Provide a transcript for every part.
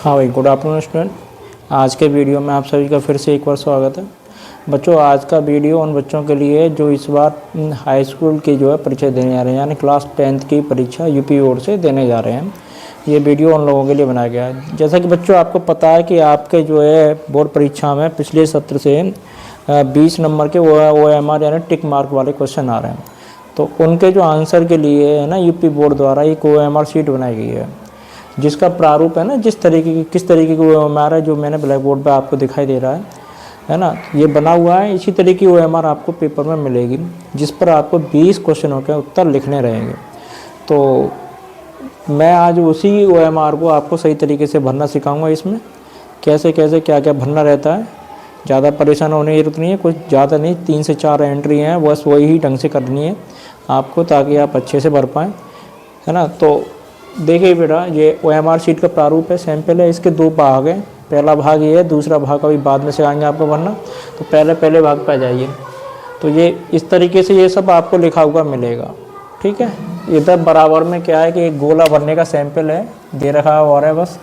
हाँ भाई, good afternoon student. आज के वीडियो में आप सभी का फिर से एक बार स्वागत है। बच्चों, आज का वीडियो उन बच्चों के लिए जो इस बार हाई स्कूल की जो है परीक्षा देने जा रहे हैं, यानी क्लास 10th की परीक्षा यूपी बोर्ड से देने जा रहे हैं। ये वीडियो उन लोगों के लिए बनाया गया है। जैसा कि बच्चों आपको पता है कि आपके जो है बोर्ड परीक्षा में पिछले सत्र से 20 नंबर के OMR यानी टिक मार्क वाले क्वेश्चन आ रहे हैं। तो उनके जो आंसर के लिए है ना, यूपी बोर्ड द्वारा एक OMR शीट बनाई गई है, जिसका प्रारूप है ना, किस तरीके की OMR है जो मैंने ब्लैक बोर्ड पे आपको दिखाई दे रहा है ना, ये बना हुआ है। इसी तरीके की OMR आपको पेपर में मिलेगी, जिस पर आपको 20 क्वेश्चनों के उत्तर लिखने रहेंगे। तो मैं आज उसी OMR को आपको सही तरीके से भरना सिखाऊंगा। इसमें कैसे कैसे क्या क्या भरना रहता है। ज़्यादा परेशान होने की जरूरत नहीं है, कुछ ज़्यादा नहीं, 3 से 4 एंट्री हैं, बस वही ढंग से करनी है आपको, ताकि आप अच्छे से भर पाएँ, है ना। तो देखिए बेटा, ये OMR शीट का प्रारूप है, सैंपल है। इसके 2 भाग हैं। पहला भाग ये है, दूसरा भाग अभी बाद में सिखाएंगे आपको भरना। तो पहले भाग पे आ जाइए। तो ये इस तरीके से ये सब आपको लिखा हुआ मिलेगा, ठीक है। इधर बराबर में क्या है कि एक गोला भरने का सैंपल है दे रखा है, और है बस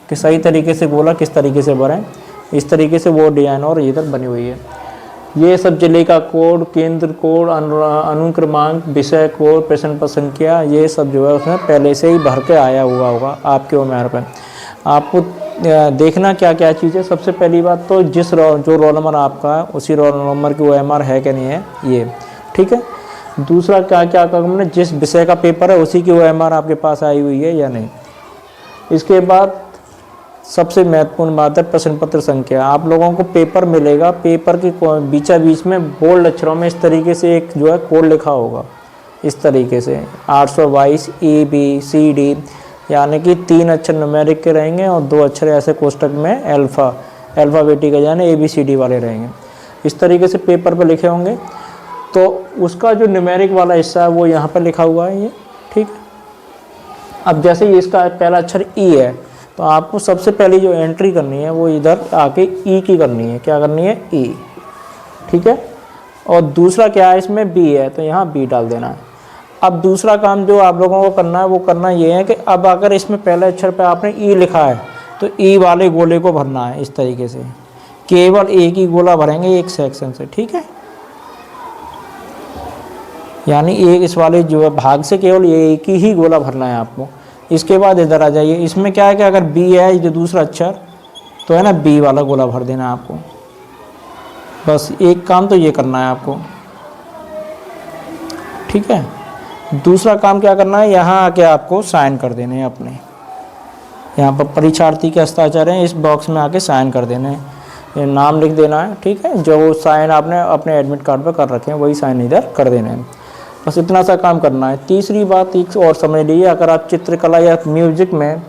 कि सही तरीके से गोला किस तरीके से भरें। इस तरीके से वो डिजाइन और इधर बनी हुई है। ये सब जिले का कोड, केंद्र कोड, अनुक्रमांक, विषय कोड, प्रश्न पत्र संख्या, ये सब जो है उसमें पहले से ही भर के आया हुआ होगा आपके OMR पर। आपको देखना क्या क्या चीज़ है। सबसे पहली बात तो जो रोल नंबर आपका है उसी रोल नंबर की OMR है कि नहीं है, ये ठीक है। दूसरा क्या क्या हमने जिस विषय का पेपर है उसी की OMR आपके पास आई हुई है या नहीं। इसके बाद सबसे महत्वपूर्ण बात है प्रश्न पत्र संख्या। आप लोगों को पेपर मिलेगा, पेपर के बीचा बीच में बोल्ड अक्षरों में इस तरीके से एक जो है कोड लिखा होगा, इस तरीके से 822 ABCD, यानी कि 3 अक्षर न्यूमेरिक के रहेंगे और 2 अक्षर ऐसे कोष्टक में अल्फ़ाबेटिक यानी ABCD वाले रहेंगे। इस तरीके से पेपर पर लिखे होंगे। तो उसका जो न्यूमेरिक वाला हिस्सा है वो यहाँ पर लिखा हुआ है, ये ठीक है। अब जैसे ही इसका पहला अक्षर E है, तो आपको सबसे पहली जो एंट्री करनी है वो इधर आके E की करनी है। क्या करनी है? E, ठीक है। और दूसरा क्या है, इसमें B है, तो यहाँ B डाल देना है। अब दूसरा काम जो आप लोगों को करना है वो करना ये है कि अब अगर इसमें पहले अक्षर पे आपने E लिखा है तो E वाले गोले को भरना है इस तरीके से। केवल एक ही गोला भरेंगे एक सेक्शन से, ठीक है। यानी एक इस वाले जो है भाग से केवल एक ही गोला भरना है आपको। इसके बाद इधर आ जाइए। इसमें क्या है कि अगर B है जो दूसरा अक्षर, तो है ना B वाला गोला भर देना है आपको। बस एक काम तो ये करना है आपको, ठीक है। दूसरा काम क्या करना है, यहाँ आके आपको साइन कर देने हैं अपने। यहाँ पर परीक्षार्थी के हस्ताक्षर हैं, इस बॉक्स में आके साइन कर देने हैं, ये नाम लिख देना है, ठीक है। जो साइन आपने अपने एडमिट कार्ड पर कर रखे हैं वही साइन इधर कर देने हैं। बस इतना सा काम करना है। तीसरी बात एक और समझ लीजिए, अगर आप चित्रकला या म्यूजिक में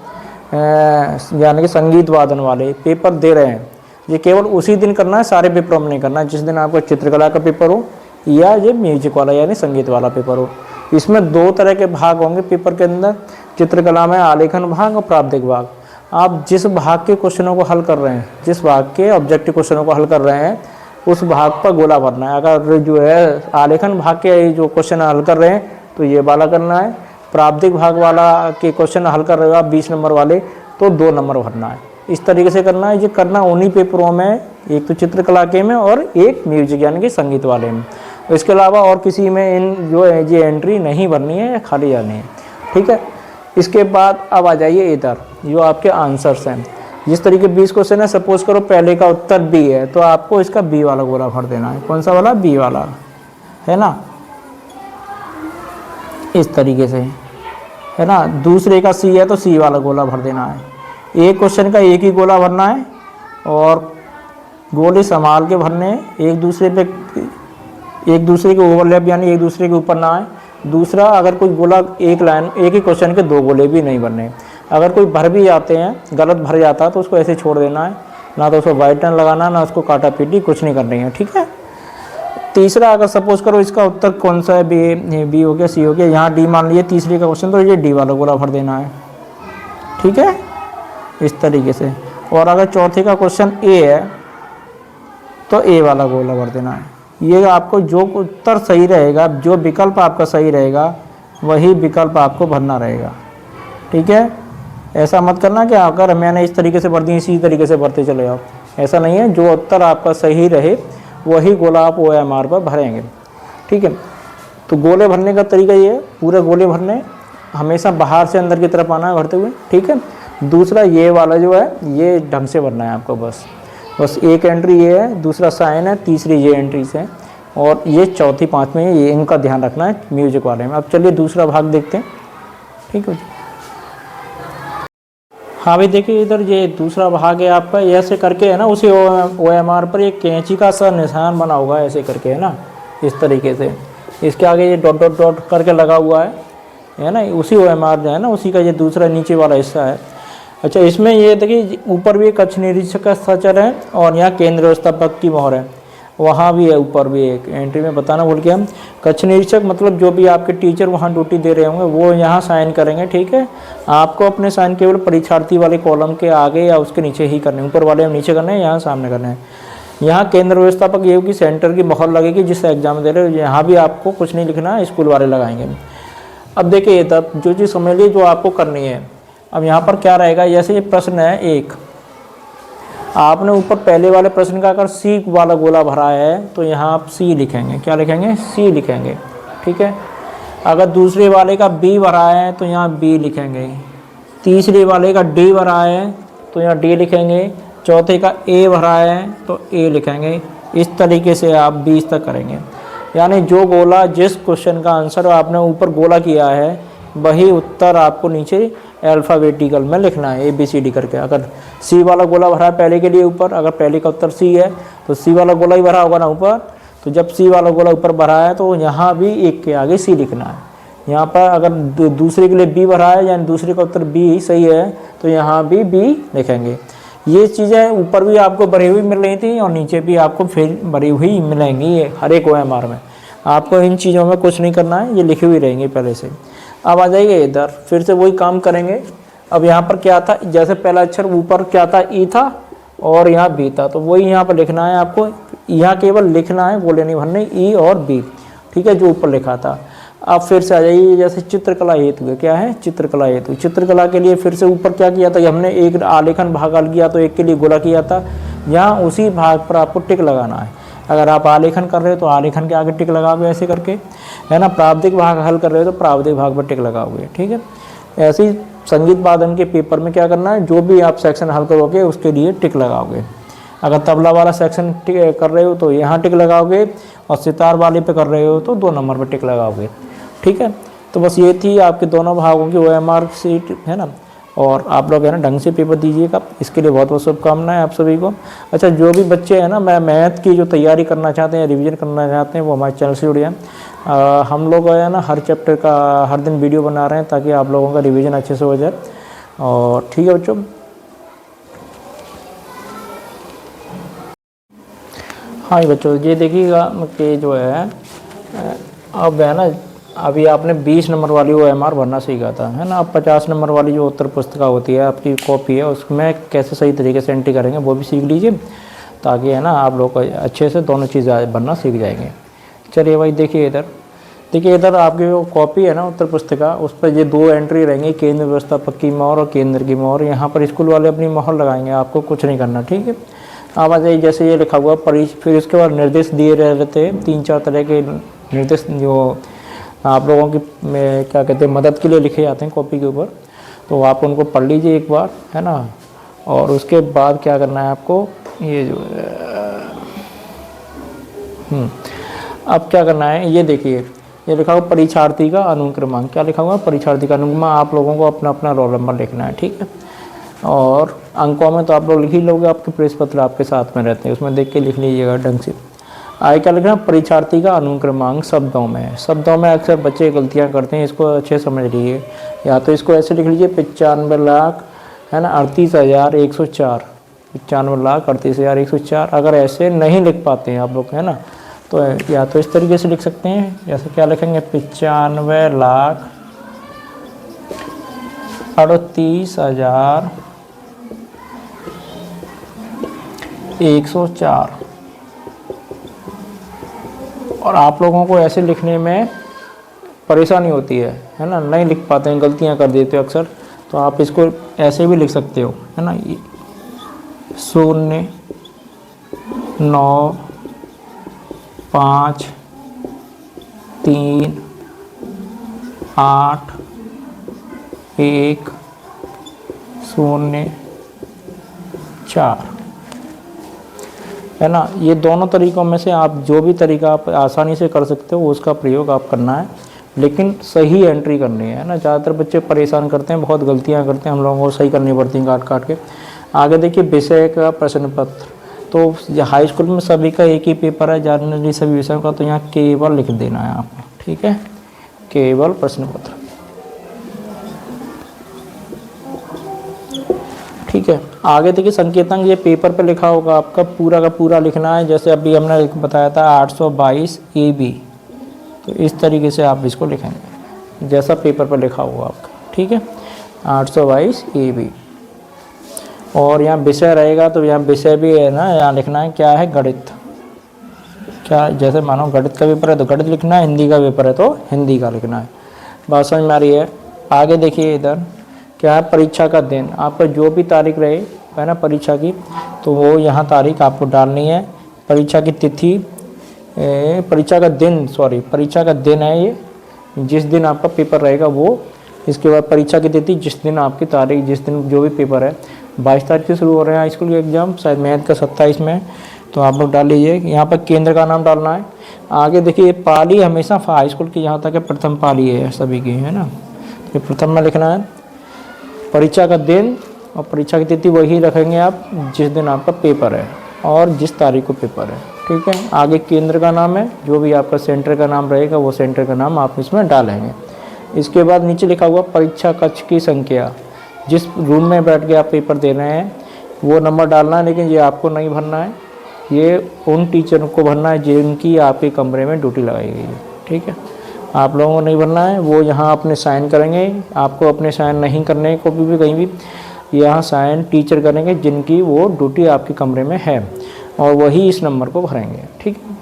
यानी कि संगीत वादन वाले पेपर दे रहे हैं, ये केवल उसी दिन करना है, सारे पेपरों में नहीं करना है। जिस दिन आपका चित्रकला का पेपर हो या ये म्यूजिक वाला यानी संगीत वाला पेपर हो। इसमें 2 तरह के भाग होंगे पेपर के अंदर। चित्रकला में आलेखन भाग और प्राप्तिक भाग। आप जिस भाग के क्वेश्चनों को हल कर रहे हैं, जिस भाग के ऑब्जेक्टिव क्वेश्चनों को हल कर रहे हैं, उस भाग पर गोला भरना है। अगर जो है आलेखन भाग के जो क्वेश्चन हल कर रहे हैं तो ये वाला करना है। प्राप्तिक भाग वाला के क्वेश्चन हल कर रहे हो आप 20 नंबर वाले, तो 2 नंबर भरना है। इस तरीके से करना है। ये करना उन्हीं पेपरों में, एक तो चित्रकला के में और एक म्यूजिक यानी कि संगीत वाले में। इसके अलावा और किसी में इन जो है ये एंट्री नहीं भरनी है या खाली जानी है, ठीक है। इसके बाद अब आ जाइए इधर, जो आपके आंसर्स हैं। जिस तरीके 20 क्वेश्चन है, सपोज करो पहले का उत्तर B है, तो आपको इसका B वाला गोला भर देना है। कौन सा वाला? B वाला, है ना, इस तरीके से, है ना। दूसरे का C है तो C वाला गोला भर देना है। एक क्वेश्चन का एक ही गोला भरना है और गोले संभाल के भरने, एक दूसरे के ओवरलैप यानी एक दूसरे के ऊपर ना आए। दूसरा, अगर कोई गोला एक ही क्वेश्चन के 2 गोले भी नहीं भरने। अगर कोई भर भी जाते हैं, गलत भर जाता है, तो उसको ऐसे छोड़ देना है, ना तो उसको वाइट टर्न लगाना, ना उसको काटा पीटी, कुछ नहीं करनी है, ठीक है। तीसरा, अगर सपोज करो इसका उत्तर कौन सा है, बी हो गया, C हो गया, यहाँ D मान लीजिए तीसरे का क्वेश्चन, तो ये D वाला गोला भर देना है, ठीक है, इस तरीके से। और अगर चौथे का क्वेश्चन A है तो A वाला गोला भर देना है। ये आपको जो उत्तर सही रहेगा, जो विकल्प आपका सही रहेगा, वही विकल्प आपको भरना रहेगा, ठीक है। ऐसा मत करना कि अगर मैंने इस तरीके से भर दी इसी तरीके से भरते चले जाओ, ऐसा नहीं है। जो उत्तर आपका सही रहे वही गोला आप OMR पर भरेंगे, ठीक है। तो गोले भरने का तरीका ये है, पूरे गोले भरने, हमेशा बाहर से अंदर की तरफ आना है भरते हुए, ठीक है। दूसरा ये वाला जो है ये ढंग से भरना है आपको, बस एक एंट्री ये है, दूसरा साइन है, तीसरी ये एंट्रीज है, और ये चौथी पाँचवीं है, ये इनका ध्यान रखना है म्यूजिक वाले में। अब चलिए दूसरा भाग देखते हैं, ठीक है। हाँ भाई देखिए, इधर ये दूसरा भाग है आपका, ऐसे करके है ना, उसी OMR पर एक कैंची का सा निशान बना होगा ऐसे करके, है ना, इस तरीके से। इसके आगे ये डॉट डॉट डॉट करके लगा हुआ है ना, उसी OMR जो है ना, उसी का ये दूसरा नीचे वाला हिस्सा है। अच्छा, इसमें ये देखिए ऊपर भी कक्ष निरीक्षक का सचर है, और यहाँ केंद्र व्यवस्थापक की मोहर है, वहाँ भी है, ऊपर भी एक एंट्री में बताना भूल गया। कक्ष निरीक्षक मतलब जो भी आपके टीचर वहाँ ड्यूटी दे रहे होंगे वो यहाँ साइन करेंगे, ठीक है। आपको अपने साइन केवल परीक्षार्थी वाले कॉलम के आगे या उसके नीचे ही करने, ऊपर वाले में नीचे करने हैं, यहाँ सामने करने हैं। यहाँ केंद्र व्यवस्थापक ये होगी, सेंटर की मोहर लगेगी जिससे एग्जाम दे रहे हो, यहाँ भी आपको कुछ नहीं लिखना है, स्कूल वाले लगाएंगे। अब देखिए, तब जो चीज़ समझ लीजिए जो आपको करनी है। अब यहाँ पर क्या रहेगा, जैसे ये प्रश्न है एक, आपने ऊपर पहले वाले प्रश्न का अगर C वाला गोला भरा है तो यहाँ आप C लिखेंगे, क्या लिखेंगे, C लिखेंगे, ठीक है। अगर दूसरे वाले का B भरा है तो यहाँ B लिखेंगे, तीसरे वाले का D भरा है तो यहाँ D लिखेंगे, चौथे का A भरा है तो A लिखेंगे। इस तरीके से आप 20 तक करेंगे, यानी जो गोला, जिस क्वेश्चन का आंसर आपने ऊपर गोला किया है वही उत्तर आपको नीचे अल्फ़ाबेटिकल में लिखना है, ABCD करके। अगर C वाला गोला भरा है पहले के लिए ऊपर, अगर पहले का उत्तर C है तो C वाला गोला ही भरा होगा ना ऊपर, तो जब C वाला गोला ऊपर भरा है तो यहाँ भी एक के आगे C लिखना है। यहाँ पर अगर दूसरे के लिए B भरा है, यानी दूसरे का उत्तर B सही है, तो यहाँ भी B लिखेंगे। ये चीज़ें ऊपर भी आपको भरी हुई मिल रही थी और नीचे भी आपको फिर भरी हुई मिलेंगी हर एक OMR में। आपको इन चीज़ों में कुछ नहीं करना है, ये लिखी हुई रहेंगी पहले से। अब आ जाइए इधर, फिर से वही काम करेंगे। अब यहाँ पर क्या था, जैसे पहला अक्षर ऊपर क्या था, E था, और यहाँ B था, तो वही यहाँ पर लिखना है आपको। यहाँ केवल लिखना है, गोले नहीं भरने, E और B, ठीक है, जो ऊपर लिखा था। अब फिर से आ जाइए, जैसे चित्रकला हेतु है, क्या है, चित्रकला हेतु। चित्रकला के लिए फिर से ऊपर क्या किया था, हमने एक आलेखन भाग हल किया तो एक के लिए गोला किया था, यहाँ उसी भाग पर आपको टिक लगाना है। अगर आप आलेखन कर रहे हो तो आलेखन के आगे टिक लगाओगे ऐसे करके, है ना। प्रावधिक भाग हल कर रहे हो तो प्रावधिक भाग पर टिक लगाओगे, ठीक है। ऐसे ही संगीत वादन के पेपर में क्या करना है, जो भी आप सेक्शन हल करोगे उसके लिए टिक लगाओगे। अगर तबला वाला सेक्शन कर रहे हो तो यहाँ टिक लगाओगे, और सितार वाले पे कर रहे हो तो 2 नंबर पर टिक लगाओगे, ठीक है। तो बस ये थी आपके दोनों भागों की OMR शीट, है ना। और आप लोग है ना ढंग से पेपर दीजिएगा, इसके लिए बहुत बहुत शुभकामनाएं आप सभी को। अच्छा, जो भी बच्चे हैं ना मैथ की जो तैयारी करना चाहते हैं, रिवीजन करना चाहते हैं, वो हमारे चैनल से जुड़े हैं। हम लोग है ना हर चैप्टर का हर दिन वीडियो बना रहे हैं ताकि आप लोगों का रिवीजन अच्छे से हो जाए। और ठीक है बच्चों, हाँ बच्चों ये देखिएगा कि जो है अब है ना, अभी आपने 20 नंबर वाली OMR भरना सीखा था, है ना। अब 50 नंबर वाली जो उत्तर पुस्तिका होती है, आपकी कॉपी है, उसमें कैसे सही तरीके से एंट्री करेंगे वो भी सीख लीजिए, ताकि है ना आप लोग अच्छे से दोनों चीज़ें भरना सीख जाएंगे। चलिए भाई देखिए इधर आपकी जो कॉपी है ना उत्तर पुस्तिका, उस पर ये 2 एंट्री रहेंगी, केंद्र व्यवस्थापक की मोहर और केंद्र की मोहर। यहाँ पर स्कूल वाले अपनी मोहर लगाएंगे, आपको कुछ नहीं करना, ठीक है। आप आ जाइए, जैसे ये लिखा हुआ फिर इसके बाद निर्देश दिए रहते हैं, 3-4 तरह के निर्देश जो आप लोगों की क्या कहते हैं मदद के लिए लिखे जाते हैं कॉपी के ऊपर, तो आप उनको पढ़ लीजिए एक बार, है ना। और उसके बाद क्या करना है आपको, ये जो अब क्या करना है, ये देखिए ये लिखा हुआ परीक्षार्थी का अनुक्रमांक, क्या लिखा हुआ, परीक्षार्थी का अनुक्रमांक। आप लोगों को अपना अपना रोल नंबर लिखना है, ठीक है। और अंकों में तो आप लोग लिख ही लोगे, आपके प्रेस पत्र आपके साथ में रहते हैं, उसमें देख के लिख लीजिएगा ढंग से। आगे क्या लिखना, परीक्षार्थी का अनुक्रमांक शब्दों में। शब्दों में अक्सर बच्चे गलतियां करते हैं, इसको अच्छे समझ लीजिए। या तो इसको ऐसे लिख लीजिए 95 लाख, है ना, 38,104, 95 लाख 38,104। अगर ऐसे नहीं लिख पाते हैं आप लोग, है ना, तो या तो इस तरीके से लिख सकते हैं, जैसे क्या लिखेंगे 95 लाख 38,104। और आप लोगों को ऐसे लिखने में परेशानी होती है ना, नहीं लिख पाते हैं, गलतियां कर देते हो अक्सर, तो आप इसको ऐसे भी लिख सकते हो, है ना। 0 9 5 3 8 1 0 4, है ना। ये दोनों तरीक़ों में से आप जो भी तरीका आप आसानी से कर सकते हो उसका प्रयोग आप करना है, लेकिन सही एंट्री करनी है ना। ज़्यादातर बच्चे परेशान करते हैं, बहुत गलतियां करते हैं, हम लोगों को सही करनी पड़ती हैं काट काट के। आगे देखिए विषय का प्रश्न पत्र, तो हाई स्कूल में सभी का एक ही पेपर है जनरली सभी विषयों का, तो यहाँ केवल लिख देना है आपको, ठीक है, केवल प्रश्न पत्र, ठीक है। आगे देखिए संकेतांक, ये पेपर पे लिखा होगा आपका, पूरा का पूरा लिखना है। जैसे अभी हमने बताया था 822 AB, तो इस तरीके से आप इसको लिखेंगे जैसा पेपर पर लिखा होगा आपका, ठीक है, 822 AB। और यहाँ विषय रहेगा तो यहाँ विषय भी है ना, यहाँ लिखना है क्या है, गणित। क्या, जैसे मानो गणित का पेपर है तो गणित लिखना है, हिंदी का पेपर है तो हिंदी का लिखना है। बात समझ में आ रही है। आगे देखिए इधर क्या है, परीक्षा का दिन, आपका जो भी तारीख रहे है ना परीक्षा की, तो वो यहाँ तारीख आपको डालनी है। परीक्षा की तिथि, परीक्षा का दिन, सॉरी परीक्षा का दिन है ये, जिस दिन आपका पेपर रहेगा वो। इसके बाद परीक्षा की तिथि, जिस दिन आपकी तारीख, जिस दिन जो भी पेपर है, 22 तारीख से शुरू हो रहे हैं हाई स्कूल के एग्ज़ाम, शायद मैथ का 27 में, तो आप लोग डाल लीजिए। यहाँ पर केंद्र का नाम डालना है। आगे देखिए पाली हमेशा हाई स्कूल की यहाँ तक है प्रथम पाली है सभी की, है ना, तो प्रथम में लिखना है। परीक्षा का दिन और परीक्षा की तिथि वही रखेंगे आप जिस दिन आपका पेपर है और जिस तारीख को पेपर है, ठीक है। आगे केंद्र का नाम है, जो भी आपका सेंटर का नाम रहेगा वो सेंटर का नाम आप इसमें डालेंगे। इसके बाद नीचे लिखा हुआ परीक्षा कक्ष की संख्या, जिस रूम में बैठ के आप पेपर दे रहे हैं वो नंबर डालना है, लेकिन ये आपको नहीं भरना है, ये उन टीचर को भरना है जिनकी आपके कमरे में ड्यूटी लगाई गई है, ठीक है। आप लोगों को नहीं भरना है, वो यहाँ अपने साइन करेंगे, आपको अपने साइन नहीं करने कभी भी कहीं भी, यहाँ साइन टीचर करेंगे जिनकी वो ड्यूटी आपके कमरे में है, और वही इस नंबर को भरेंगे, ठीक है।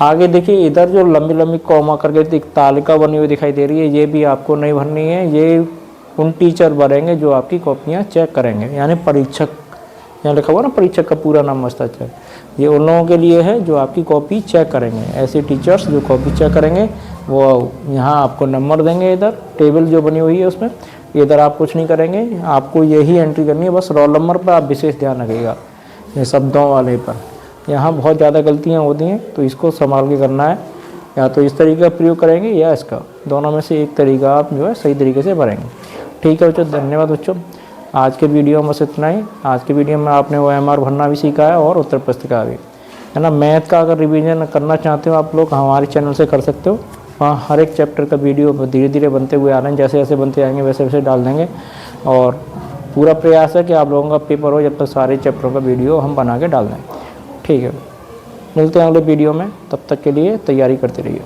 आगे देखिए इधर जो लंबी लंबी कॉमा करके एक तालिका बनी हुई दिखाई दे रही है, ये भी आपको नहीं भरनी है, ये उन टीचर भरेंगे जो आपकी कॉपियाँ चेक करेंगे, यानी परीक्षक, यहाँ लिखा हुआ ना परीक्षक का पूरा नाम हस्ताक्षर, ये उन लोगों के लिए है जो आपकी कॉपी चेक करेंगे। ऐसे टीचर्स जो कॉपी चेक करेंगे वो यहाँ आपको नंबर देंगे, इधर टेबल जो बनी हुई है उसमें। इधर आप कुछ नहीं करेंगे, आपको यही एंट्री करनी है, बस रोल नंबर पर आप विशेष ध्यान रखिएगा, ये शब्दों वाले पर यहाँ बहुत ज़्यादा गलतियाँ होती हैं, तो इसको संभाल के करना है। या तो इस तरीके का प्रयोग करेंगे या इसका, दोनों में से एक तरीका आप जो है सही तरीके से भरेंगे, ठीक है बच्चों। धन्यवाद बच्चों, आज के वीडियो में बस इतना ही। आज के वीडियो में आपने OMR भरना भी सीखा है और उत्तर पुस्तिका भी, है ना। मैथ का अगर रिवीजन करना चाहते हो आप लोग हमारे चैनल से कर सकते हो, वहाँ हर एक चैप्टर का वीडियो धीरे धीरे बनते हुए आ रहे हैं, जैसे जैसे बनते आएंगे वैसे वैसे डाल देंगे। और पूरा प्रयास है कि आप लोगों का पेपर हो जब तक सारे चैप्टरों का वीडियो हम बना के डाल दें, ठीक है। मिलते हैं अगले वीडियो में, तब तक के लिए तैयारी करते रहिए।